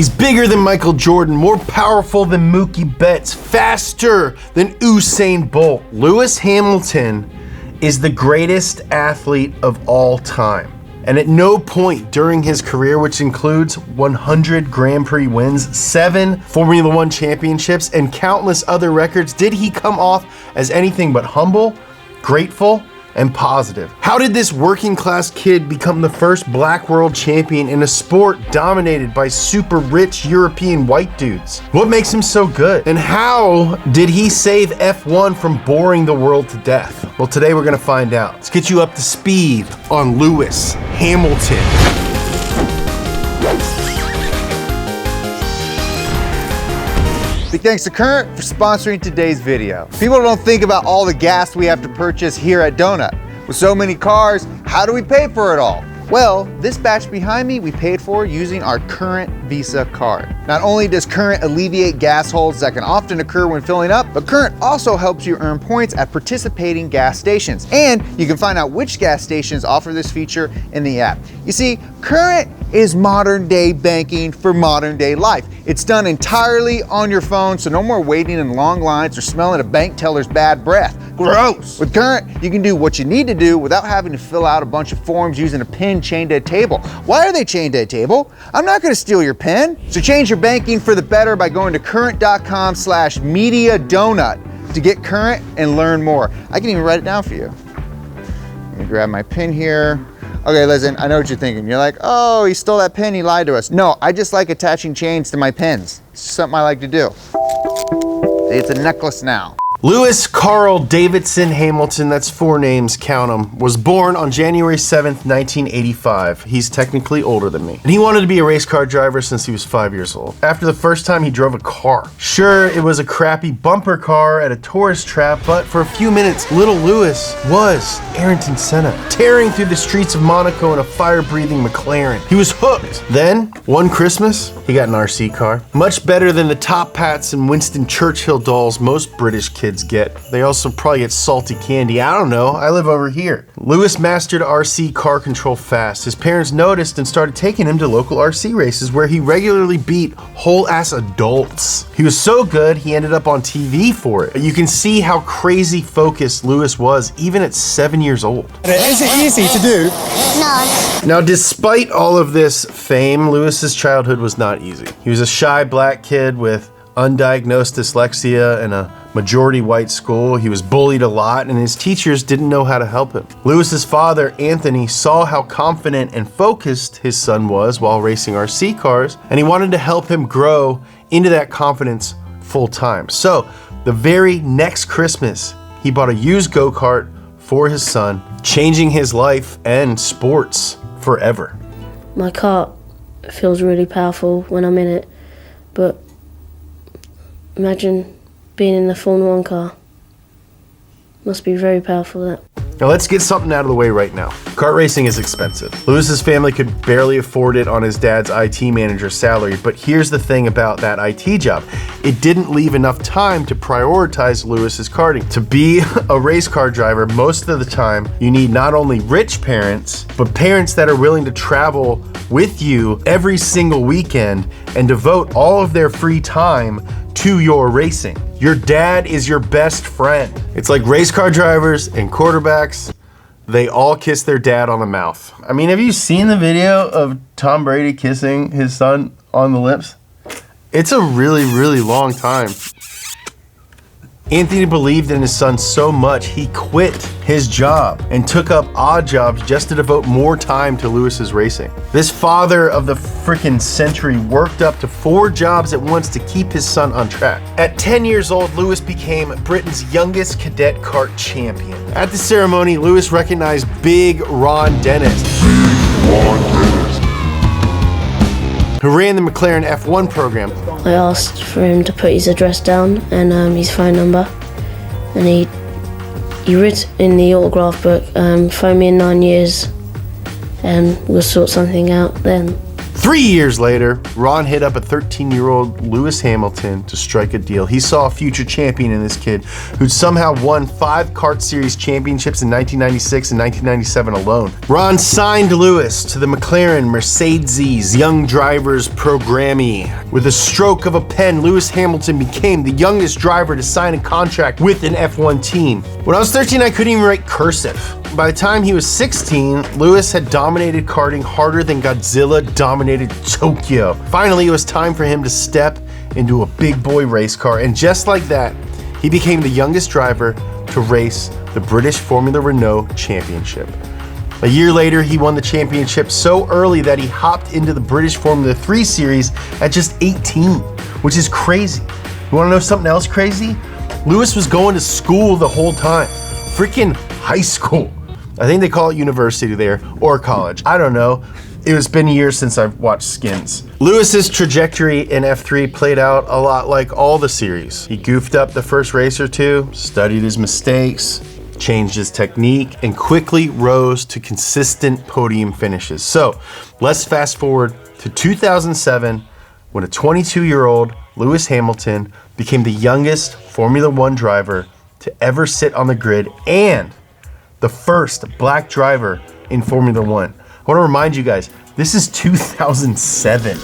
He's bigger than Michael Jordan, more powerful than Mookie Betts, faster than Usain Bolt. Lewis Hamilton is the greatest athlete of all time. And at no point during his career, which includes 100 Grand Prix wins, 7 Formula One championships, and countless other records, did he come off as anything but humble, grateful, and positive. How did this working class kid become the first black world champion in a sport dominated by super rich European white dudes? What makes him so good? And how did he save F1 from boring the world to death? Well, today we're gonna find out. Let's get you up to speed on Lewis Hamilton. Big thanks to Current for sponsoring today's video. People don't think about all the gas we have to purchase here at Donut. With so many cars, how do we pay for it all? Well, this batch behind me we paid for using our Current Visa card. Not only does Current alleviate gas holes that can often occur when filling up, but Current also helps you earn points at participating gas stations. And you can find out which gas stations offer this feature in the app. You see, Current is modern day banking for modern day life. It's done entirely on your phone, so no more waiting in long lines or smelling a bank teller's bad breath. Gross! With Current, you can do what you need to do without having to fill out a bunch of forms using a pin chained to a table. Why are they chained to a table? I'm not gonna steal your pin. So change your banking for the better by going to current.com/mediadonut to get Current and learn more. I can even write it down for you. Let me grab my pin here. Okay, listen, I know what you're thinking. You're like, oh, he stole that pin, he lied to us. No, I just like attaching chains to my pins. It's just something I like to do. It's a necklace now. Lewis Carl Davidson Hamilton, that's 4 names, count them, was born on January 7th, 1985. He's technically older than me. And he wanted to be a race car driver since he was 5 years old. After the first time he drove a car. Sure, it was a crappy bumper car at a tourist trap, but for a few minutes, little Lewis was Ayrton Senna, tearing through the streets of Monaco in a fire-breathing McLaren. He was hooked. Then, one Christmas, he got an RC car. Much better than the Top Hats and Winston Churchill dolls most British kids get. They also probably get salty candy. I don't know. I live over here. Lewis mastered RC car control fast. His parents noticed and started taking him to local RC races where he regularly beat whole-ass adults. He was so good, he ended up on TV for it. You can see how crazy focused Lewis was even at 7 years old. Is it easy to do? No. Now, despite all of this fame, Lewis's childhood was not easy. He was a shy black kid with undiagnosed dyslexia in a majority white school. He was bullied a lot and his teachers didn't know how to help him. Lewis's father, Anthony, saw how confident and focused his son was while racing RC cars, and he wanted to help him grow into that confidence full time. So the very next Christmas, he bought a used go-kart for his son, changing his life and sports forever. My kart feels really powerful when I'm in it, but imagine being in the Formula One car. Must be very powerful, that. Now let's get something out of the way right now. Kart racing is expensive. Lewis's family could barely afford it on his dad's IT manager's salary, but here's the thing about that IT job. It didn't leave enough time to prioritize Lewis's karting. To be a race car driver, most of the time, you need not only rich parents, but parents that are willing to travel with you every single weekend and devote all of their free time to your racing. Your dad is your best friend. It's like race car drivers and quarterbacks, they all kiss their dad on the mouth. I mean, have you seen the video of Tom Brady kissing his son on the lips? It's a really, really long time. Anthony believed in his son so much, he quit his job and took up odd jobs just to devote more time to Lewis's racing. This father of the freaking century worked up to 4 jobs at once to keep his son on track. At 10 years old, Lewis became Britain's youngest cadet kart champion. At the ceremony, Lewis recognized Big Ron Dennis, who ran the McLaren F1 program. I asked for him to put his address down and his phone number, and he wrote in the autograph book, phone me in 9 years and we'll sort something out then. 3 years later, Ron hit up a 13-year-old Lewis Hamilton to strike a deal. He saw a future champion in this kid who'd somehow won 5 kart series championships in 1996 and 1997 alone. Ron signed Lewis to the McLaren Mercedes Young Drivers Programme. With a stroke of a pen, Lewis Hamilton became the youngest driver to sign a contract with an F1 team. When I was 13, I couldn't even write cursive. By the time he was 16, Lewis had dominated karting harder than Godzilla dominated Tokyo. Finally, it was time for him to step into a big boy race car, and just like that, he became the youngest driver to race the British Formula Renault Championship. A year later, he won the championship so early that he hopped into the British Formula 3 series at just 18, which is crazy. You wanna know something else crazy? Lewis was going to school the whole time. Freaking high school. I think they call it university there, or college. I don't know. It's been years since I've watched Skins. Lewis's trajectory in F3 played out a lot like all the series. He goofed up the first race or two, studied his mistakes, changed his technique, and quickly rose to consistent podium finishes. So let's fast forward to 2007, when a 22-year-old Lewis Hamilton became the youngest Formula One driver to ever sit on the grid and the first black driver in Formula One. I want to remind you guys, this is 2007.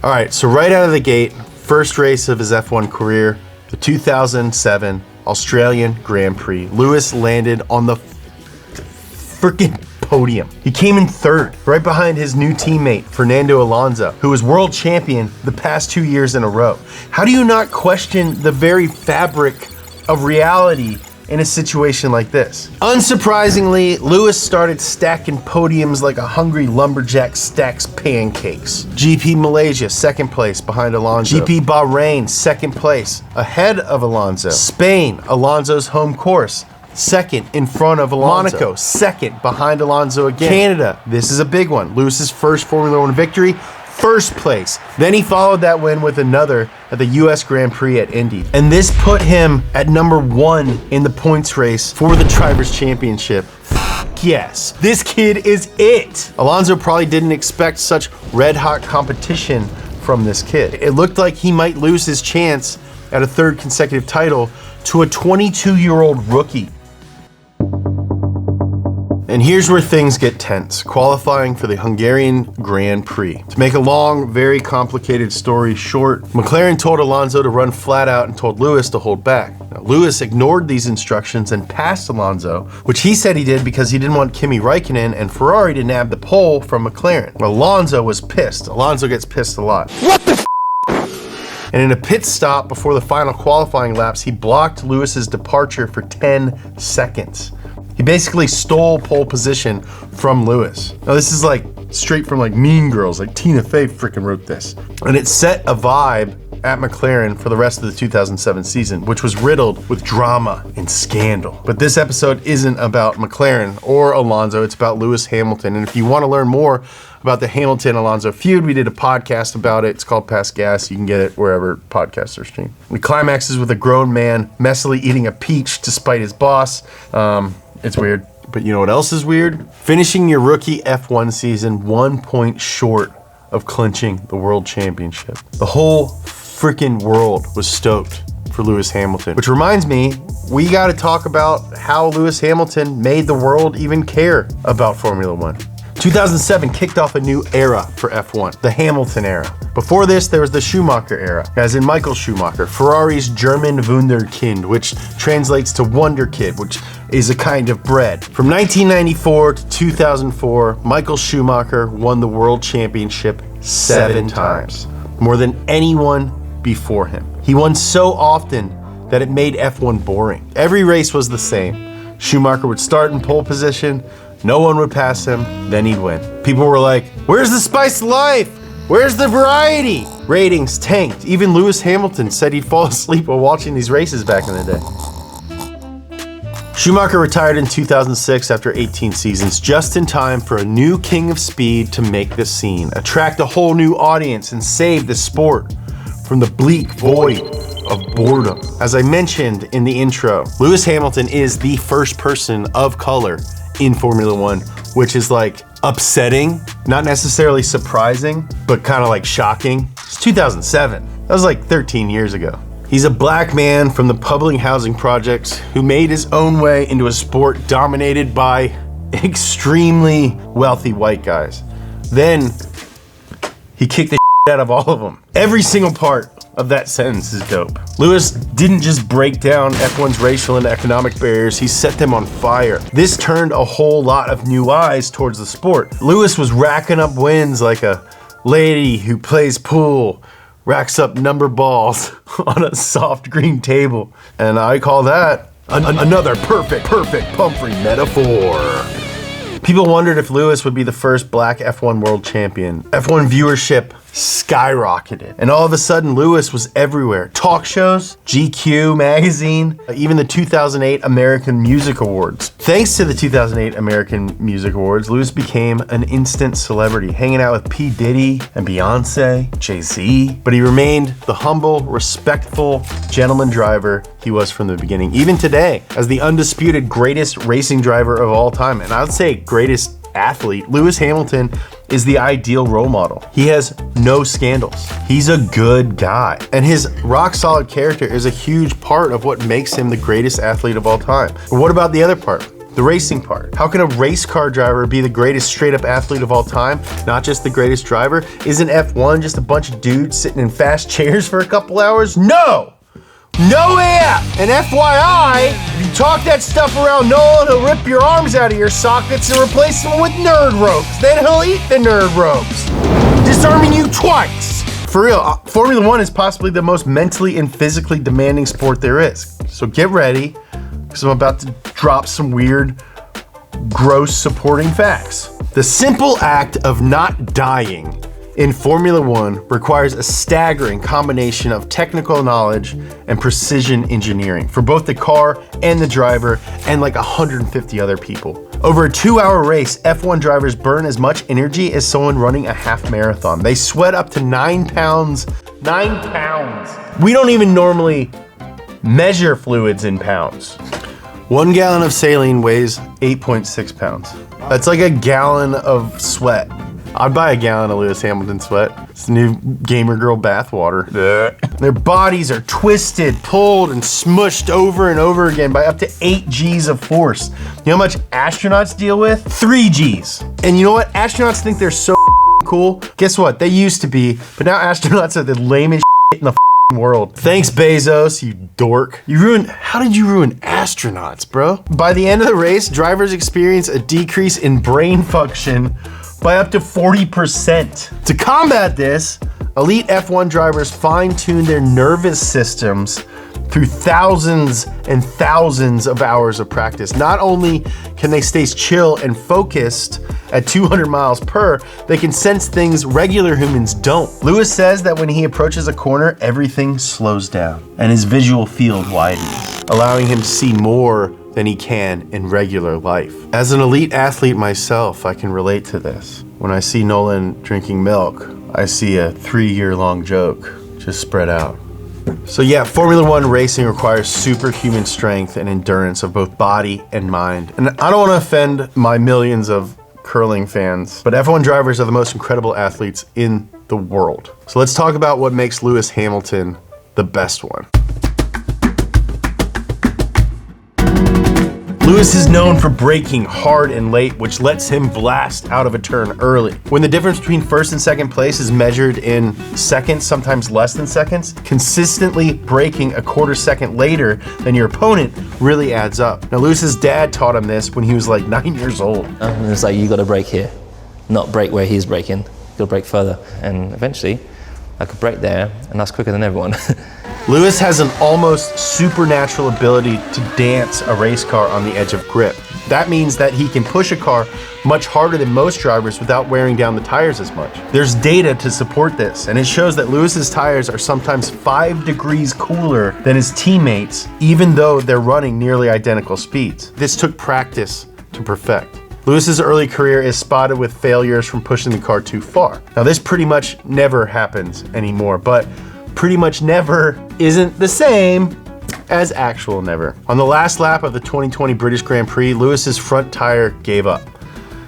All right, so right out of the gate, first race of his F1 career, the 2007 Australian Grand Prix. Lewis landed on the freaking podium. He came in third, right behind his new teammate, Fernando Alonso, who was world champion the past 2 years in a row. How do you not question the very fabric of reality in a situation like this? Unsurprisingly, Lewis started stacking podiums like a hungry lumberjack stacks pancakes. GP Malaysia, second place behind Alonso. GP Bahrain, second place, ahead of Alonso. Spain, Alonso's home course, second in front of Alonso. Monaco, second behind Alonso again. Canada, this is a big one. Lewis's first Formula One victory, first place. Then he followed that win with another at the US Grand Prix at Indy. And this put him at number 1 in the points race for the Drivers' Championship. Yes, this kid is it. Alonso probably didn't expect such red hot competition from this kid. It looked like he might lose his chance at a third consecutive title to a 22-year-old rookie. And here's where things get tense, qualifying for the Hungarian Grand Prix. To make a long, very complicated story short, McLaren told Alonso to run flat out and told Lewis to hold back. Now, Lewis ignored these instructions and passed Alonso, which he said he did because he didn't want Kimi Räikkönen and Ferrari to nab the pole from McLaren. Alonso was pissed. Alonso gets pissed a lot. What the And in a pit stop before the final qualifying laps, he blocked Lewis's departure for 10 seconds. He basically stole pole position from Lewis. Now this is like straight from like Mean Girls, like Tina Fey freaking wrote this. And it set a vibe at McLaren for the rest of the 2007 season, which was riddled with drama and scandal. But this episode isn't about McLaren or Alonso, it's about Lewis Hamilton. And if you want to learn more about the Hamilton-Alonso feud, we did a podcast about it. It's called Past Gas. You can get it wherever podcasts are streamed. The climaxes with a grown man messily eating a peach to spite his boss. It's weird. But you know what else is weird? Finishing your rookie F1 season 1 point short of clinching the world championship. The whole freaking world was stoked for Lewis Hamilton. Which reminds me, we got to talk about how Lewis Hamilton made the world even care about Formula One. 2007 kicked off a new era for F1, the Hamilton era. Before this, there was the Schumacher era, as in Michael Schumacher, Ferrari's German Wunderkind, which translates to Wonder Kid, which is a kind of bread. From 1994 to 2004, Michael Schumacher won the world championship 7 times, more than anyone before him. He won so often that it made F1 boring. Every race was the same. Schumacher would start in pole position, no one would pass him, then he'd win. People were like, where's the spice of life? Where's the variety? Ratings tanked. Even Lewis Hamilton said he'd fall asleep while watching these races back in the day. Schumacher retired in 2006 after 18 seasons, just in time for a new king of speed to make the scene, attract a whole new audience, and save the sport from the bleak void of boredom. As I mentioned in the intro, Lewis Hamilton is the first person of color in Formula One, which is like upsetting, not necessarily surprising, but kind of like shocking. It's 2007. That was like 13 years ago. He's a black man from the public housing projects who made his own way into a sport dominated by extremely wealthy white guys. Then he kicked the out of all of them. Every single part of that sentence is dope. Lewis didn't just break down F1's racial and economic barriers, he set them on fire. This turned a whole lot of new eyes towards the sport. Lewis was racking up wins like a lady who plays pool racks up number balls on a soft green table. And I call that another perfect Pumphrey metaphor. People wondered if Lewis would be the first black F1 world champion. F1 viewership skyrocketed. And all of a sudden, Lewis was everywhere. Talk shows, GQ magazine, even the 2008 American Music Awards. Thanks to the 2008 American Music Awards, Lewis became an instant celebrity, hanging out with P. Diddy and Beyonce, Jay-Z. But he remained the humble, respectful, gentleman driver he was from the beginning. Even today, as the undisputed greatest racing driver of all time, and I would say greatest athlete, Lewis Hamilton is the ideal role model. He has no scandals. He's a good guy. And his rock solid character is a huge part of what makes him the greatest athlete of all time. But what about the other part? The racing part. How can a race car driver be the greatest straight up athlete of all time? Not just the greatest driver? Isn't F1 just a bunch of dudes sitting in fast chairs for a couple hours? No! No way! And FYI, if you talk that stuff around Nolan, he'll rip your arms out of your sockets and replace them with nerd ropes. Then he'll eat the nerd ropes, disarming you twice. For real, Formula One is possibly the most mentally and physically demanding sport there is. So get ready, because I'm about to drop some weird, gross supporting facts. The simple act of not dying in Formula One requires a staggering combination of technical knowledge and precision engineering for both the car and the driver and like 150 other people. Over a 2-hour race, F1 drivers burn as much energy as someone running a half marathon. They sweat up to 9 pounds. 9 pounds. We don't even normally measure fluids in pounds. 1 gallon of saline weighs 8.6 pounds. That's like a gallon of sweat. I'd buy a gallon of Lewis Hamilton sweat. It's the new gamer girl bathwater. Their bodies are twisted, pulled, and smushed over and over again by up to 8 G's of force. You know how much astronauts deal with? 3 G's. And you know what? Astronauts think they're so cool. Guess what? They used to be, but now astronauts are the lamest in the world. Thanks, Bezos, you dork. How did you ruin astronauts, bro? By the end of the race, drivers experience a decrease in brain function by up to 40%. To combat this, elite F1 drivers fine-tune their nervous systems through thousands and thousands of hours of practice. Not only can they stay chill and focused at 200 miles per, they can sense things regular humans don't. Lewis says that when he approaches a corner, everything slows down and his visual field widens, allowing him to see more than he can in regular life. As an elite athlete myself, I can relate to this. When I see Nolan drinking milk, I see a 3-year-long joke just spread out. So yeah, Formula One racing requires superhuman strength and endurance of both body and mind. And I don't want to offend my millions of curling fans, but F1 drivers are the most incredible athletes in the world. So let's talk about what makes Lewis Hamilton the best one. Lewis is known for braking hard and late, which lets him blast out of a turn early. When the difference between first and second place is measured in seconds, sometimes less than seconds, consistently braking a quarter second later than your opponent really adds up. Now, Lewis's dad taught him this when he was like 9 years old. And it's like, you gotta brake here, not brake where he's braking. You gotta brake further. And eventually, I could brake there, and that's quicker than everyone. Lewis has an almost supernatural ability to dance a race car on the edge of grip. That means that he can push a car much harder than most drivers without wearing down the tires as much. There's data to support this, and it shows that Lewis's tires are sometimes 5 degrees cooler than his teammates, even though they're running nearly identical speeds. This took practice to perfect. Lewis's early career is spotted with failures from pushing the car too far. Now, this pretty much never happens anymore, but pretty much never isn't the same as actual never. On the last lap of the 2020 British Grand Prix, Lewis's front tire gave up.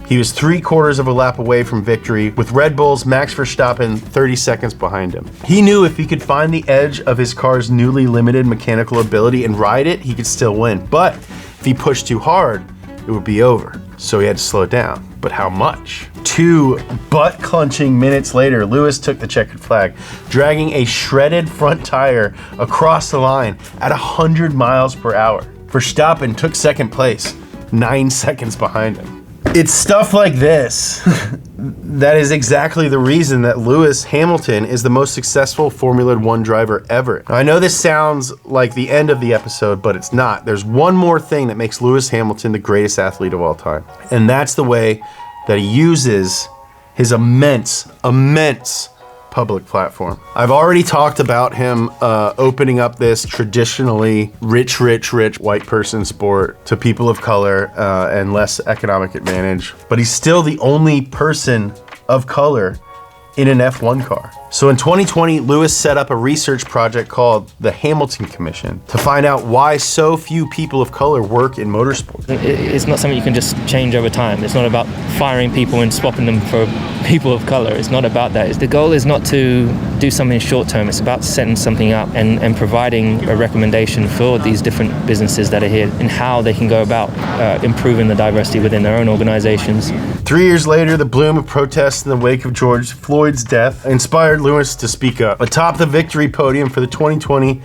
He was 3/4 of a lap away from victory, with Red Bull's Max Verstappen 30 seconds behind him. He knew if he could find the edge of his car's newly limited mechanical ability and ride it, he could still win. But if he pushed too hard, it would be over. So he had to slow down. But how much? 2 butt-clenching minutes later, Lewis took the checkered flag, dragging a shredded front tire across the line at 100 miles per hour. Verstappen took second place, 9 seconds behind him. It's stuff like this that is exactly the reason that Lewis Hamilton is the most successful Formula One driver ever. I know this sounds like the end of the episode, but it's not. There's one more thing that makes Lewis Hamilton the greatest athlete of all time, and that's the way that he uses his immense public platform. I've already talked about him opening up this traditionally rich white person sport to people of color and less economic advantage, but he's still the only person of color in an F1 car. So in 2020, Lewis set up a research project called the Hamilton Commission to find out why so few people of color work in motorsport. It's not something you can just change over time. It's not about firing people and swapping them for people of color. It's not about that. The goal is not to do something short term. It's about setting something up and providing a recommendation for these different businesses that are here and how they can go about improving the diversity within their own organizations. 3 years later, the bloom of protests in the wake of George Floyd's death inspired Lewis to speak up. Atop the victory podium for the 2020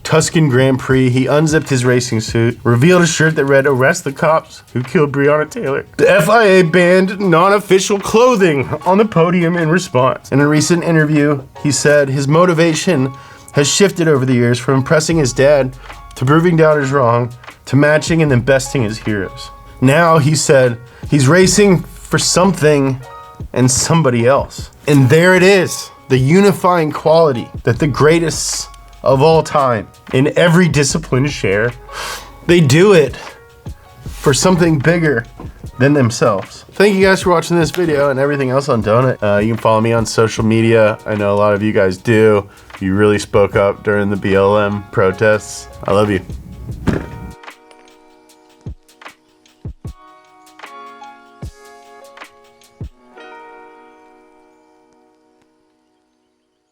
Tuscan Grand Prix, he unzipped his racing suit, revealed a shirt that read, "Arrest the cops who killed Breonna Taylor." The FIA banned non-official clothing on the podium in response. In a recent interview, he said his motivation has shifted over the years from impressing his dad to proving doubters wrong to matching and then besting his heroes. Now, he said, he's racing for something and somebody else. And there it is, the unifying quality that the greatest of all time in every discipline share. They do it for something bigger than themselves. Thank you guys for watching this video and everything else on Donut. You can follow me on social media. I know a lot of you guys do. You really spoke up during the BLM protests. I love you.